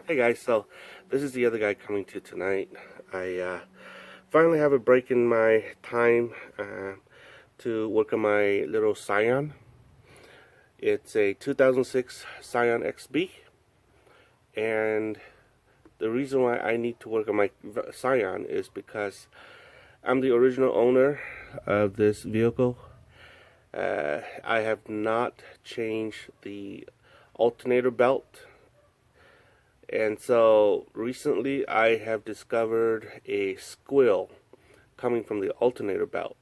Hey guys, so this is the other guy coming to tonight. I finally have a break in my time to work on my little Scion. It's a 2006 Scion XB, and the reason why I need to work on my Scion is because I'm the original owner of this vehicle. I have not changed the alternator belt. And so recently I have discovered a squeal coming from the alternator belt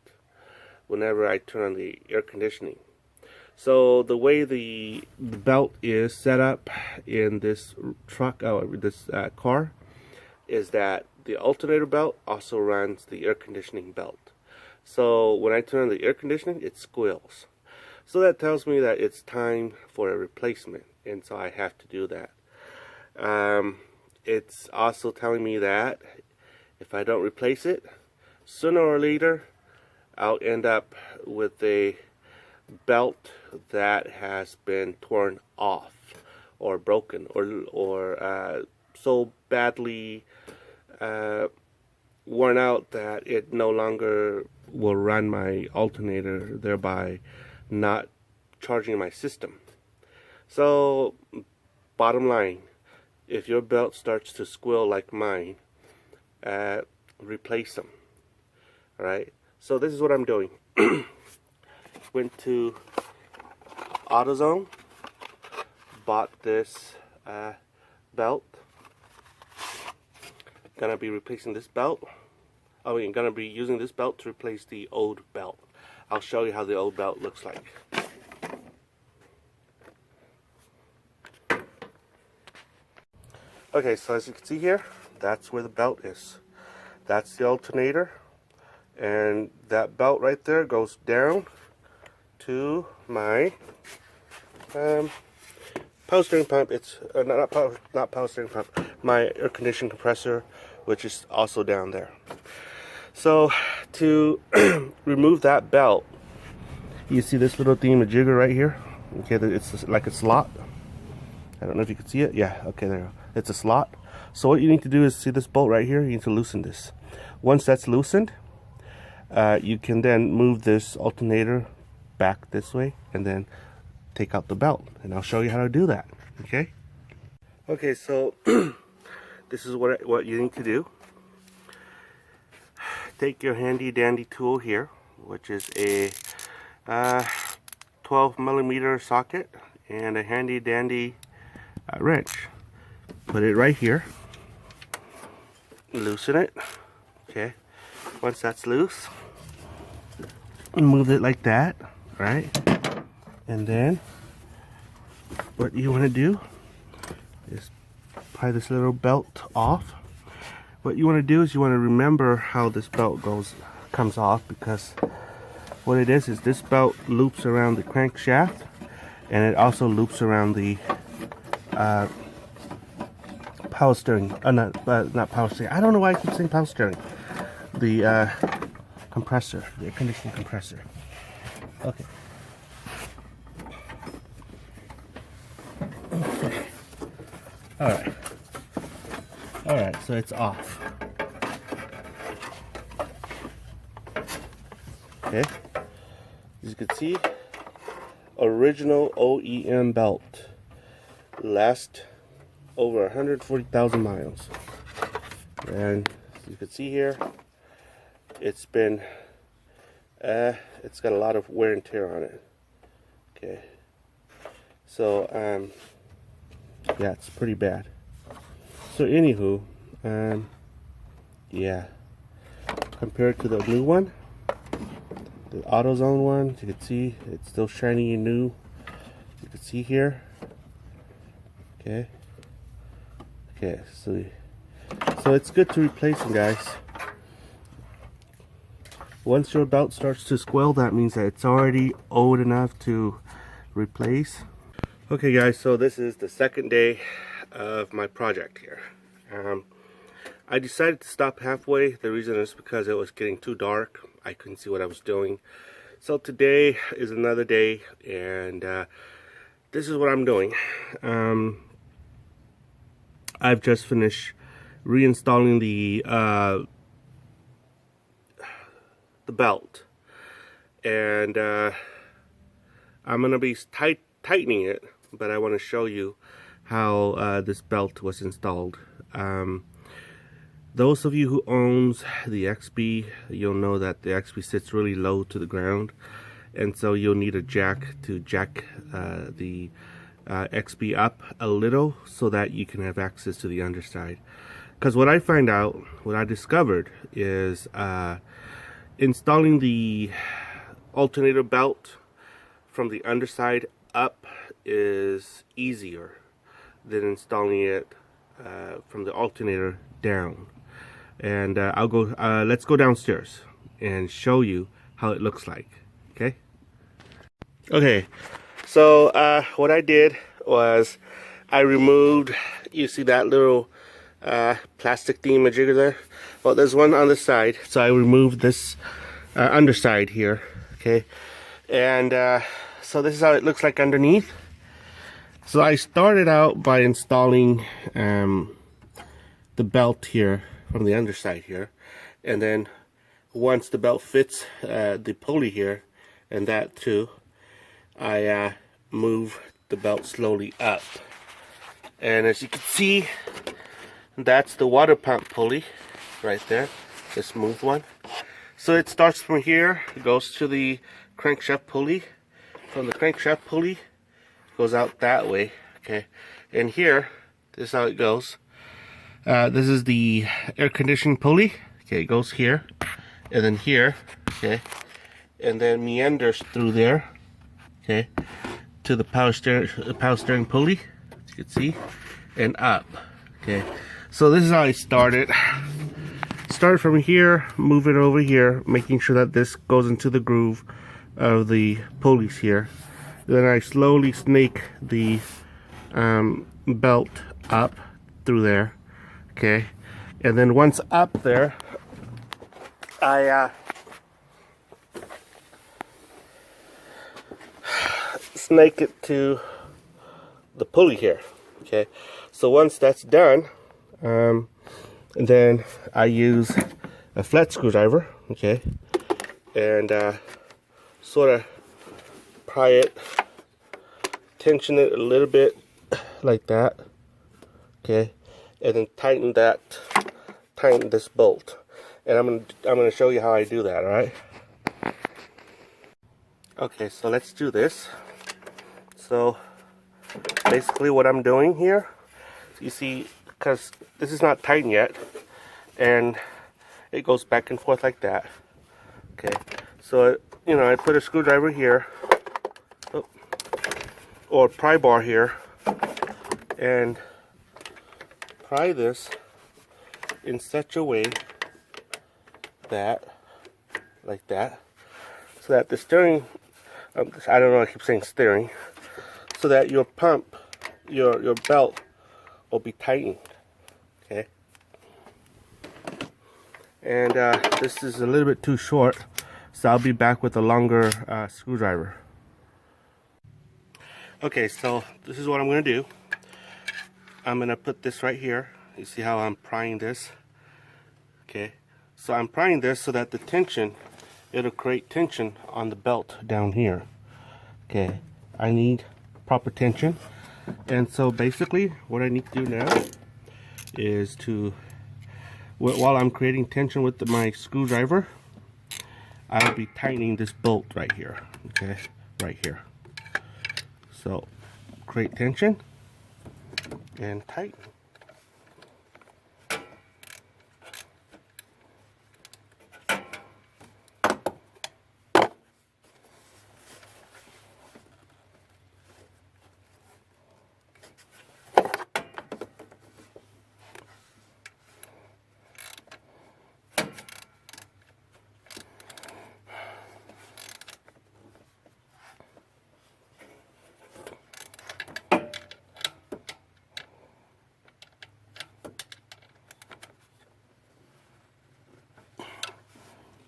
whenever I turn on the air conditioning. So the way the belt is set up in this truck, this car, is that the alternator belt also runs the air conditioning belt. So when I turn on the air conditioning, it squeals. So that tells me that it's time for a replacement, and so I have to do that. It's also telling me that if I don't replace it, sooner or later I'll end up with a belt that has been torn off or broken or so badly worn out that it no longer will run my alternator, thereby not charging my system. So bottom line, if your belt starts to squeal like mine, replace them. Alright, so this is what I'm doing. Went to AutoZone, bought this belt. Gonna be replacing this belt. Gonna be using this belt to replace the old belt. I'll show you how the old belt looks like. Okay, so as you can see here, that's where the belt is. That's the alternator, and that belt right there goes down to my power steering pump. It's not power steering pump. My air conditioning compressor, which is also down there. So to remove that belt, you see this little thingamajigger right here. Okay, it's like a slot. I don't know if you can see it. Yeah, okay, there. It's a slot. So what you need to do is, see this bolt right here, you need to loosen this. Once that's loosened, you can then move this alternator back this way and then take out the belt, and I'll show you how to do that. Okay, so this is what you need to do. Take your handy dandy tool here, which is a 12mm socket and a handy dandy wrench. Put it right here, loosen it. Okay, once that's loose, move it like that, right? And then what you want to do is pry this little belt off. What you want to do is you want to remember how this belt comes off, because what it is this belt loops around the crankshaft, and it also loops around the power steering. Not power steering. I don't know why I keep saying power steering. The compressor, the air conditioning compressor. Okay. Alright. Alright, so it's off. Okay. As you can see, original OEM belt. Last over 140,000 miles. And as you can see here, it's been it's got a lot of wear and tear on it. Okay. So yeah, it's pretty bad. So anywho, yeah, compared to the new one, the AutoZone one, you can see it's still shiny and new. You can see here. Okay. Okay, so it's good to replace them, guys. Once your belt starts to squeal, that means that it's already old enough to replace. Okay guys, so this is the second day of my project here. I decided to stop halfway. The reason is because it was getting too dark. I couldn't see what I was doing. So today is another day, and this is what I'm doing. I've just finished reinstalling the belt, and I'm gonna be tightening it, but I want to show you how this belt was installed. Those of you who owns the XB, you'll know that the XB sits really low to the ground, and so you'll need a jack to jack the XB up a little so that you can have access to the underside. Because what I discovered is installing the alternator belt from the underside up is easier than installing it from the alternator down. And let's go downstairs and show you how it looks like. Okay, so what I did was I removed, you see that little plastic thingamajigger there? Well, there's one on the side, so I removed this underside here. Okay, and so this is how it looks like underneath. So I started out by installing the belt here from the underside here, and then once the belt fits the pulley here and that too, I move the belt slowly up, and as you can see, that's the water pump pulley right there, the smooth one. So it starts from here, it goes to the crankshaft pulley. From the crankshaft pulley, it goes out that way. Okay, and here, this is how it goes. This is the air conditioning pulley. Okay, it goes here, and then here. Okay, and then meanders through there. Okay, to the power steering pulley, as you can see, and up. Okay, so this is how I started. Start from here, move it over here, making sure that this goes into the groove of the pulleys here. Then I slowly snake the belt up through there. Okay, and then once up there, I snake it to the pulley here. Okay, so once that's done, then I use a flat screwdriver. Okay, and sort of pry it, tension it a little bit like that. Okay, and then tighten this bolt, and I'm gonna show you how I do that. All right. Okay, so let's do this. So basically what I'm doing here, you see, because this is not tightened yet, and it goes back and forth like that. Okay, so you know, I put a screwdriver here, or pry bar here, and pry this in such a way that, like that, so that the steering, I don't know, I keep saying steering, so that your pump, your belt will be tightened. Okay, and this is a little bit too short, so I'll be back with a longer screwdriver. Okay, so this is what I'm going to do. I'm going to put this right here. You see how I'm prying this? Okay, so I'm prying this so that the tension, it'll create tension on the belt down here. Okay, I need proper tension. And so basically what I need to do now is to, while I'm creating tension with my screwdriver, I'll be tightening this bolt right here. Okay, right here. So create tension and tighten.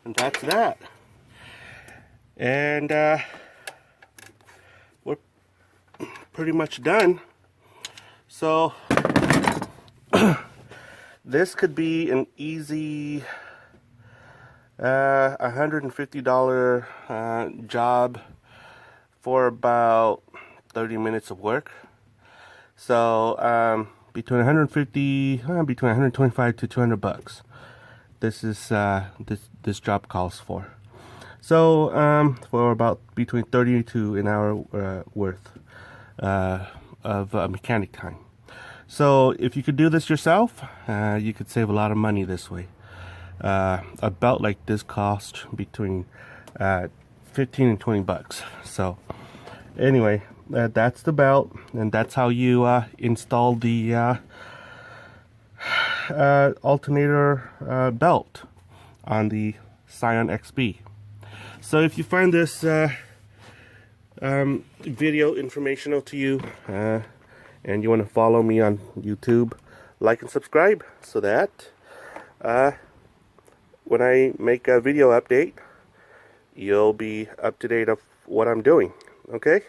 And that's that. And we're pretty much done. So This could be an easy $150 job for about 30 minutes of work. So between 125 to 200 bucks. This is this job calls for. So for about between 30 to an hour worth of mechanic time. So if you could do this yourself, you could save a lot of money this way. A belt like this costs between 15 and 20 bucks. So anyway, that's the belt, and that's how you install the alternator belt on the Scion XB. So if you find this video informational to you, and you want to follow me on YouTube, like and subscribe so that when I make a video update, you'll be up to date of what I'm doing. Okay?